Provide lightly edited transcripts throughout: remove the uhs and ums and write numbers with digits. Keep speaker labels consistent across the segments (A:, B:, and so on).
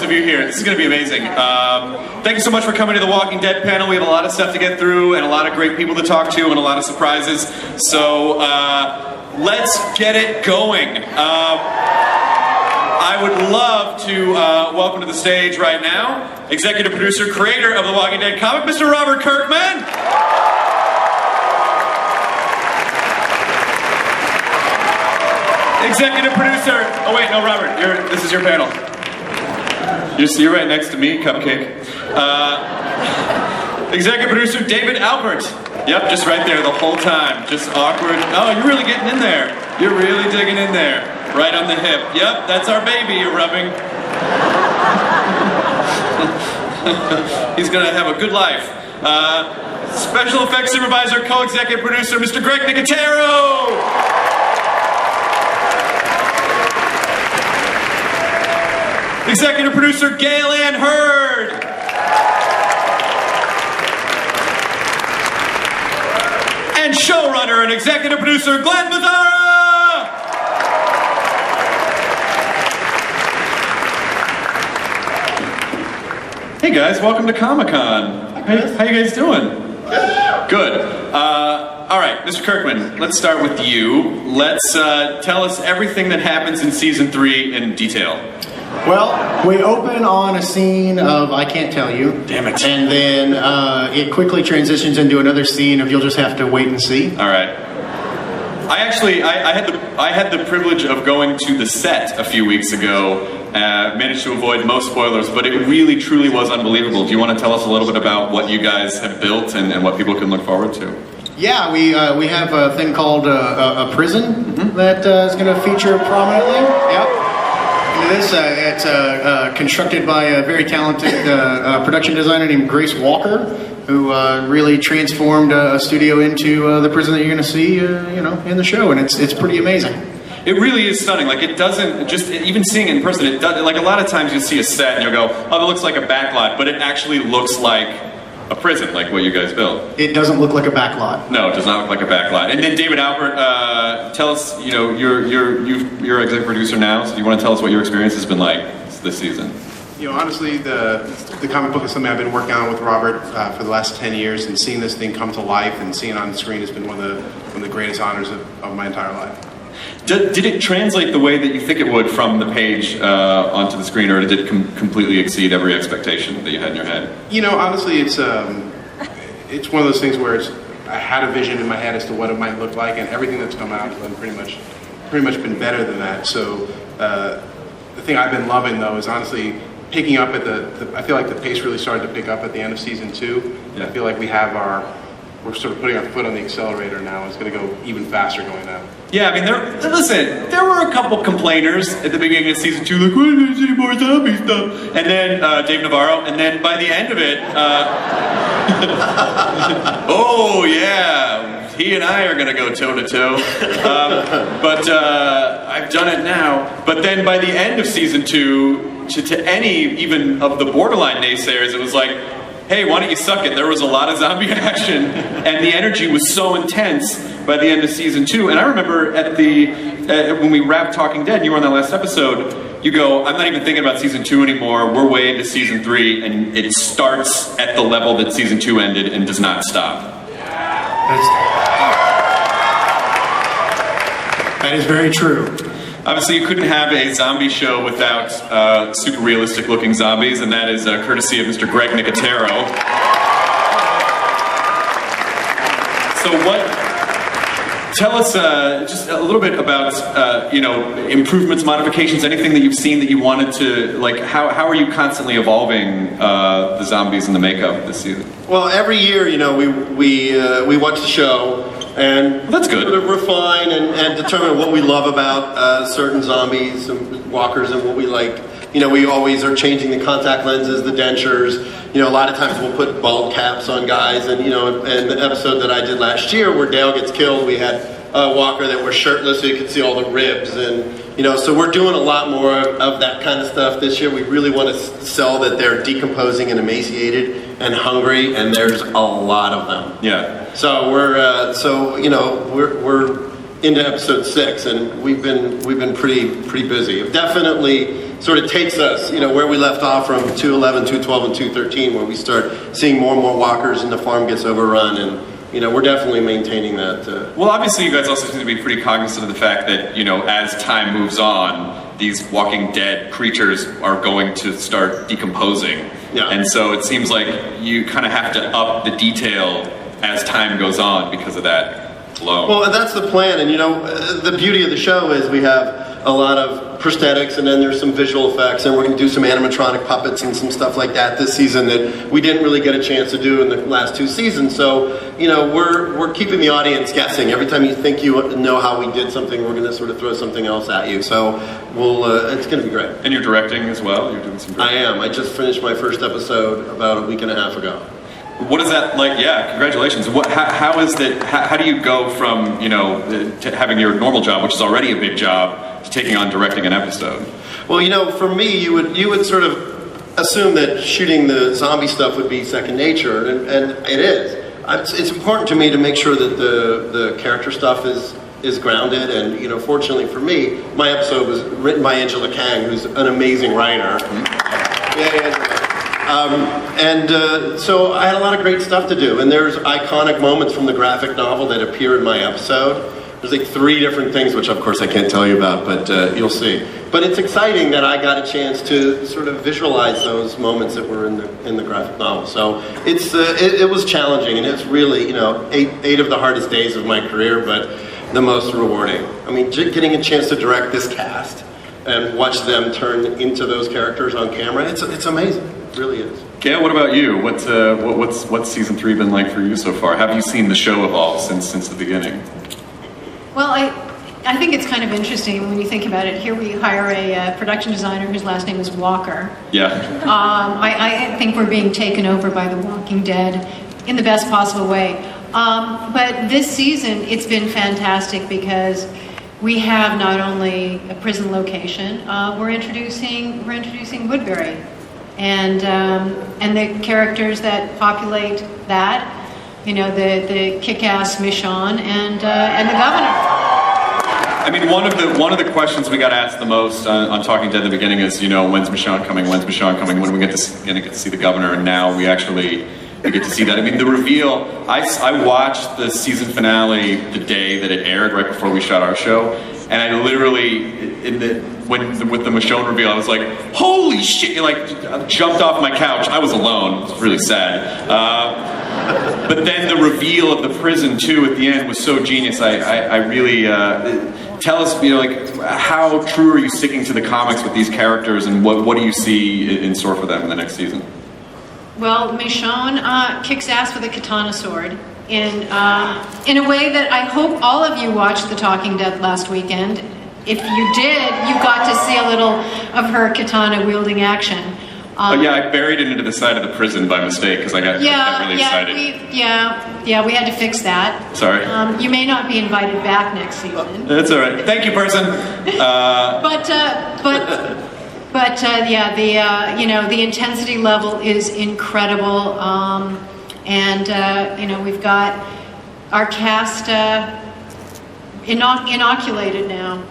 A: of you here. This is going to be amazing. Thank you so much for coming to the Walking Dead panel. We have a lot of stuff to get through and a lot of great people to talk to and a lot of surprises. So let's get it going. I would love to welcome to the stage right now executive producer, creator of the Walking Dead comic, Mr. Robert Kirkman. Executive producer. Oh wait, no, Robert. This is your panel. You're right next to me, Cupcake. Executive producer David Albert. Yep, just right there the whole time. Just awkward. Oh, you're really getting in there. You're really digging in there. Right on the hip. Yep, that's our baby you're rubbing. He's gonna have a good life. Special effects supervisor, co-executive producer, Mr. Greg Nicotero. Executive producer Gail Ann Hurd. And showrunner and executive producer Glenn Mazzara. Hey guys, welcome to Comic-Con. How you guys doing? Good. All right, Mr. Kirkman, let's start with you. Let's tell us everything that happens in season 3 in detail.
B: Well, we open on a scene of I Can't Tell You.
A: Damn it.
B: And then it quickly transitions into another scene of You'll Just Have to Wait and See.
A: All right. I had the privilege of going to the set a few weeks ago. Managed to avoid most spoilers, but it really, truly was unbelievable. Do you want to tell us a little bit about what you guys have built and what people can look forward to?
B: Yeah, we have a thing called a prison that is going to feature prominently. Yep. It's constructed by a very talented production designer named Grace Walker, who really transformed a studio into the prison that you're going to see, in the show, and it's pretty amazing.
A: It really is stunning. Like, it doesn't, just even seeing it in person, it does, like a lot of times you'll see a set and you'll go, oh, that looks like a backlot, but it actually looks like a prison, like what you guys built.
B: It doesn't look like a backlot.
A: No, it does not look like a backlot. And then David Albert, tell us, you're executive producer now, so do you want to tell us what your experience has been like this season?
C: Honestly, the comic book is something I've been working on with Robert for the last 10 years, and seeing this thing come to life and seeing it on the screen has been one of the greatest honors of my entire life.
A: Did it translate the way that you think it would from the page onto the screen, or did it completely exceed every expectation that you had in your head?
C: Honestly, it's one of those things where I had a vision in my head as to what it might look like, and everything that's come out has been pretty much been better than that. So the thing I've been loving, though, is honestly picking up at I feel like the pace really started to pick up at the end of season 2. Yeah. I feel like we're sort of putting our foot on the accelerator now. It's going to go even faster going now.
A: Yeah, I mean, there were a couple complainers at the beginning of season 2, like, why didn't see any more zombie stuff? And then Dave Navarro, and then by the end of it, oh yeah, he and I are going to go toe to toe. But I've done it now. But then by the end of season 2, to any even of the borderline naysayers, it was like, hey, why don't you suck it? There was a lot of zombie action, and the energy was so intense by the end of season 2. And I remember when we wrapped Talking Dead, and you were on that last episode, you go, I'm not even thinking about season 2 anymore, we're way into season 3, and it starts at the level that season 2 ended and does not stop.
B: That is very true.
A: Obviously, you couldn't have a zombie show without super realistic looking zombies, and that is courtesy of Mr. Greg Nicotero. So tell us just a little bit about, improvements, modifications, anything that you've seen that you wanted to, like, how are you constantly evolving the zombies and the makeup this season?
D: Well, every year, we watch the show, and
A: that's good.
D: Sort of refine and determine what we love about certain zombies and walkers and what we like. We always are changing the contact lenses, the dentures. A lot of times we'll put bald caps on guys, and and the episode that I did last year where Dale gets killed, we had a walker that was shirtless so you could see all the ribs, and so we're doing a lot more of that kind of stuff this year. We really want to sell that they're decomposing and emaciated and hungry, and there's a lot of them.
A: Yeah.
D: So we're into episode 6, and we've been pretty busy. Definitely sort of takes us, where we left off from 211, 212, and 213, where we start seeing more and more walkers and the farm gets overrun, and we're definitely maintaining that.
A: Well, obviously you guys also seem to be pretty cognizant of the fact that, as time moves on, these Walking Dead creatures are going to start decomposing.
D: Yeah.
A: And so it seems like you kind of have to up the detail as time goes on because of that alone.
D: Well, that's the plan, and the beauty of the show is we have a lot of prosthetics, and then there's some visual effects, and we're going to do some animatronic puppets and some stuff like that this season that we didn't really get a chance to do in the last 2 seasons. So, we're keeping the audience guessing. Every time you think you know how we did something, we're going to sort of throw something else at you. So, it's going to be great.
A: And you're directing as well? You're doing some directing?
D: I am. I just finished my first episode about a week and a half ago.
A: What is that like? Yeah, congratulations. How is that? How do you go from to having your normal job, which is already a big job, to taking on directing an episode?
D: Well, for me, you would sort of assume that shooting the zombie stuff would be second nature, and it is. It's important to me to make sure that the character stuff is grounded, and fortunately for me, my episode was written by Angela Kang, who's an amazing writer. So I had a lot of great stuff to do, and there's iconic moments from the graphic novel that appear in my episode. There's like 3 different things, which of course I can't tell you about, but you'll see. But it's exciting that I got a chance to sort of visualize those moments that were in the graphic novel. So it was challenging, and it's really 8 of the hardest days of my career, but the most rewarding. I mean, getting a chance to direct this cast and watch them turn into those characters on camera, it's amazing. It really is.
A: Gail, what about you? What's season 3 been like for you so far? Have you seen the show evolve since the beginning?
E: Well, I think it's kind of interesting when you think about it. Here we hire a production designer whose last name is Walker.
A: Yeah.
E: I think we're being taken over by The Walking Dead in the best possible way. But this season, it's been fantastic because we have not only a prison location, we're introducing Woodbury, and the characters that populate that. The kick-ass Michonne and the governor.
A: I mean, one of the questions we got asked the most on Talking Dead at the beginning is, when's Michonne coming? When's Michonne coming? When are we going to get to see the governor? And now we get to see that. I mean, the reveal. I watched the season finale the day that it aired, right before we shot our show, and I literally with the Michonne reveal, I was like, holy shit! I jumped off my couch. I was alone. It was really sad. But then the reveal of the prison too at the end was so genius. I really tell us, how true are you sticking to the comics with these characters, and what do you see in store for them in the next season?
E: Well, Michonne kicks ass with a katana sword in a way that I hope all of you watched The Talking Dead last weekend. If you did, you got to see a little of her katana wielding action.
A: Yeah, I buried it into the side of the prison by mistake because I got really excited.
E: We had to fix that.
A: Sorry.
E: You may not be invited back next season.
A: That's all right. Thank you, person.
E: The intensity level is incredible, we've got our cast inoculated now.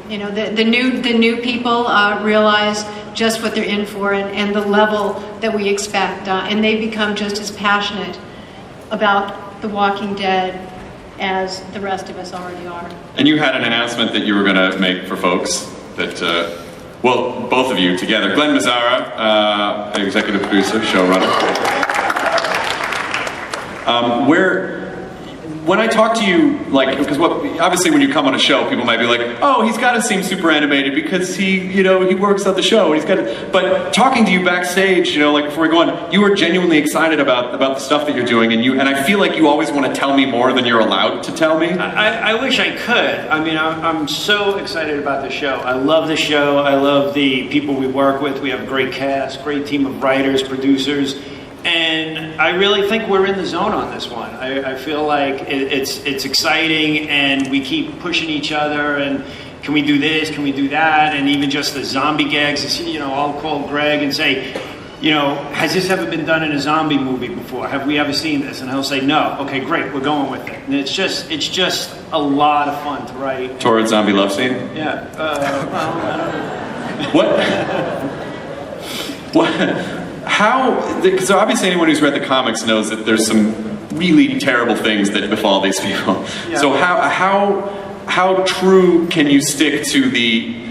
E: The new people realize just what they're in for and the level that we expect, and they become just as passionate about The Walking Dead as the rest of us already are.
A: And you had an announcement that you were going to make for folks that, both of you together. Glenn Mazzara, executive producer, showrunner. When I talk to you, because obviously when you come on a show, people might be like, oh, he's got to seem super animated because he works on the show. And but talking to you backstage, before we go on, you were genuinely excited about the stuff that you're doing, and I feel like you always want to tell me more than you're allowed to tell me.
F: I wish I could. I mean, I'm so excited about the show. I love the show. I love the people we work with. We have a great cast, great team of writers, producers. And I really think we're in the zone on this one. I feel like it's exciting, and we keep pushing each other, and can we do this, can we do that, and even just the zombie gags, I'll call Greg and say, has this ever been done in a zombie movie before? Have we ever seen this? And he'll say, no. Okay, great, we're going with it. And it's just a lot of fun to write.
A: Torrid zombie love scene?
F: Yeah.
A: What? How? Because obviously anyone who's read the comics knows that there's some really terrible things that befall these people.
F: Yeah.
A: So how true can you stick to the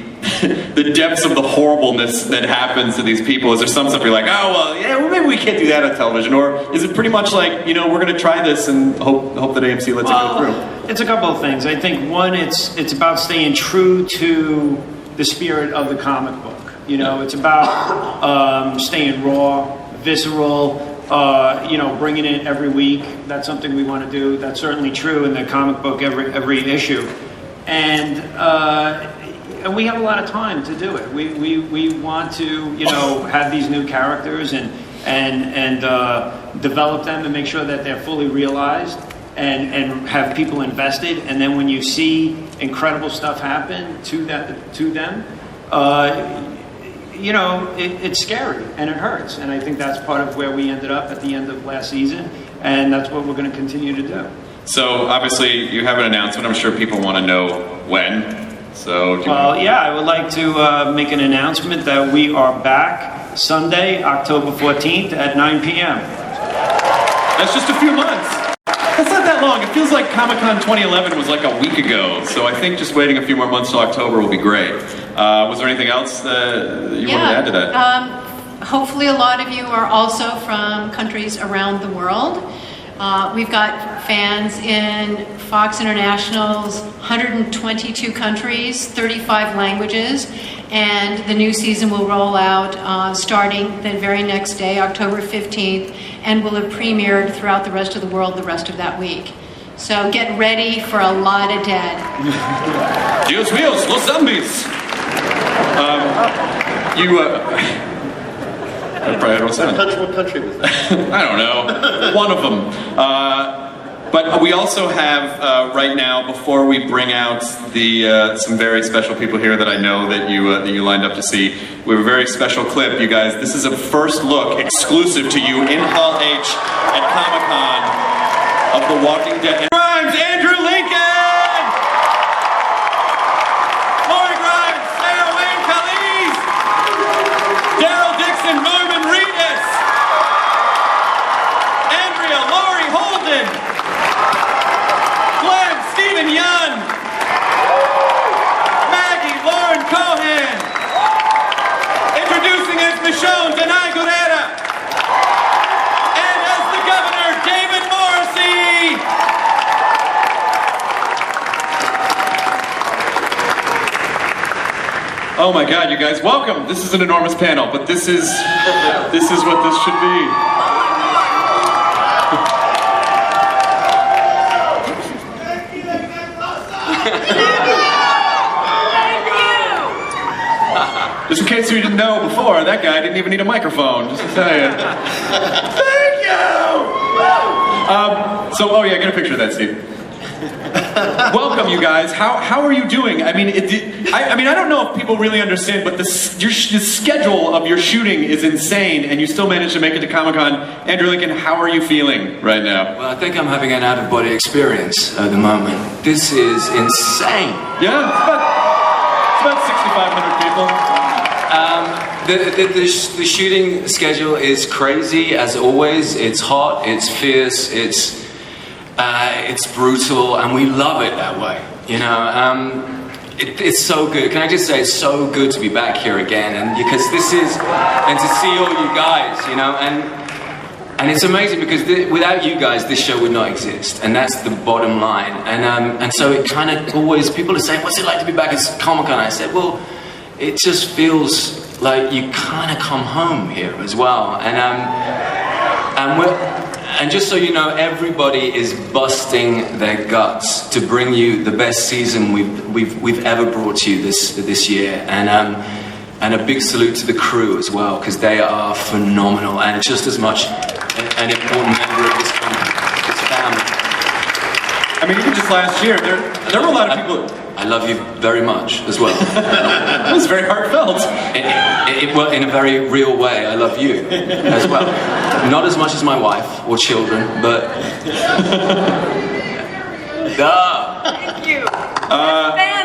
A: depths of the horribleness that happens to these people? Is there some stuff you're like, oh well, yeah, well, maybe we can't do that on television, or is it pretty much like, you know, we're going to try this and hope that AMC lets it go through?
F: It's a couple of things. I think one, it's about staying true to the spirit of the comic book. You know, it's about staying raw, visceral, you know, bringing it every week. That's something we want to do. That's certainly true in the comic book every issue. And we have a lot of time to do it. We want to, you know, have these new characters and develop them and make sure that they're fully realized and have people invested. And then when you see incredible stuff happen to them, you know, it's scary and it hurts. And I think that's part of where we ended up at the end of last season. And that's what we're going to continue to do.
A: So obviously you have an announcement. I'm sure people want to know when. So
F: yeah, I would like to make an announcement that we are back Sunday, October 14th at 9 p.m.
A: That's just a few months. That's not that long. It feels like Comic-Con 2011 was like a week ago. So I think just waiting a few more months till October will be great. Was there anything else that you wanted to add to that?
E: Hopefully a lot of you are also from countries around the world. We've got fans in Fox International's 122 countries, 35 languages, and the new season will roll out starting the very next day, October 15th, and will have premiered throughout the rest of the world the rest of that week. So get ready for a lot of dead.
A: Dios míos, los zombies! I probably don't sound.
D: What country was that?
A: I don't know. One of them. But we also have right now, before we bring out the some very special people here that I know that you lined up to see, we have a very special clip, you guys. This is a first look exclusive to you in Hall H at Comic-Con of The Walking Dead. Grimes, Andrew Lincoln, Lori Grimes, Sarah Wayne Callies, Daryl Dixon, Norman Reedus, Andrea Laurie Holden, Glenn Stephen Young, Maggie Lauren Cohan, introducing as Michonne Denai Gurera, and as the Governor, David Morrissey. Oh my God, you guys, welcome. This is an enormous panel, but this is what this should be. Just in case you didn't know before, that guy didn't even need a microphone, just to tell you. Thank you! Oh yeah, get a picture of that, Steve. Welcome, you guys. How are you doing? I mean, I don't know if people really understand, but the schedule of your shooting is insane, and you still managed to make it to Comic-Con. Andrew Lincoln, how are you feeling right now?
G: Well, I think I'm having an out-of-body experience at the moment. This is insane.
A: Yeah, it's about 6,500 people.
G: The shooting schedule is crazy, as always. It's hot, it's fierce, it's brutal, and we love it that way. You know, it's so good. Can I just say, it's so good to be back here again, and because this is, and to see all you guys, you know, and it's amazing because without you guys, this show would not exist, and that's the bottom line. And so it kind of always, people are saying, "What's it like to be back at Comic-Con?" I said, "Well, it just feels like you kind of come home here as well." And just so you know, everybody is busting their guts to bring you the best season we've ever brought to you this year. And a big salute to the crew as well, because they are phenomenal and just as much an important member of this family.
A: I mean, even just last year, there were a lot of people.
G: I love you very much as well.
A: It was very heartfelt.
G: Well, in a very real way, I love you as well. Not as much as my wife or children, but...
H: Thank you.